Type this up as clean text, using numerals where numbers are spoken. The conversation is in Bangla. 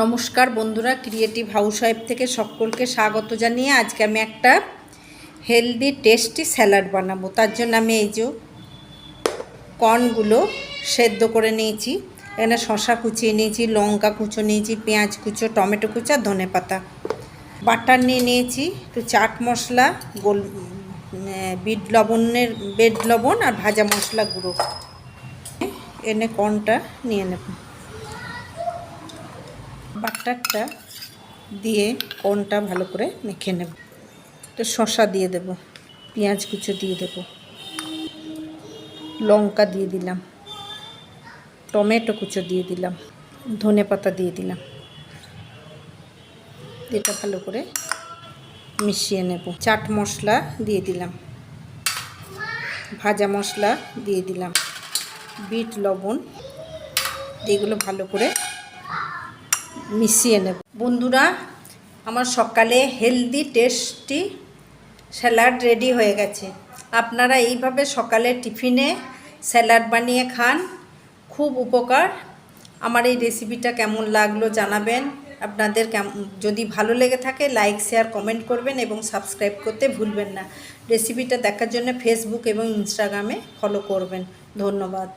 নমস্কার বন্ধুরা, ক্রিয়েটিভ হাউসওয়াইফ থেকে সকলকে স্বাগত জানিয়ে আজকে আমি একটা হেলদি টেস্টি স্যালাড বানাবো। তার জন্য আমি এই যে কর্নগুলো সেদ্ধ করে নিয়েছি, এখানে শসা কুচিয়ে নিয়েছি, লঙ্কা কুচো নিয়েছি, পেঁয়াজ কুচো, টমেটো কুচো আর ধনেপাতা, বাটার নিয়ে নিয়েছি, একটু চাট মশলা, বিট লবণ আর ভাজা মশলা গুঁড়ো। এনে কর্নটা নিয়ে নেব, বাটারটা দিয়ে কর্নটা ভালো করে মেখে নেব। তো শসা দিয়ে দেব, পেঁয়াজ কুচো দিয়ে দেব, লঙ্কা দিয়ে দিলাম, টমেটো কুচো দিয়ে দিলাম, ধনেপাতা দিয়ে দিলাম। এটা ভালো করে মিশিয়ে নেব। চাট মশলা দিয়ে দিলাম, ভাজা মশলা দিয়ে দিলাম, বিট লবণ, এগুলো ভালো করে মিশিয়ে নেব। বন্ধুরা, আমার সকালে হেলদি টেস্টি স্যালাড রেডি হয়ে গেছে। আপনারা এইভাবে সকালে টিফিনে স্যালাড বানিয়ে খান, খুব উপকার। আমার এই রেসিপিটা কেমন লাগলো জানাবেন। আপনাদের যদি ভালো লেগে থাকে লাইক শেয়ার কমেন্ট করবেন এবং সাবস্ক্রাইব করতে ভুলবেন না। রেসিপিটা দেখার জন্য ফেসবুক এবং ইনস্টাগ্রামে ফলো করবেন। ধন্যবাদ।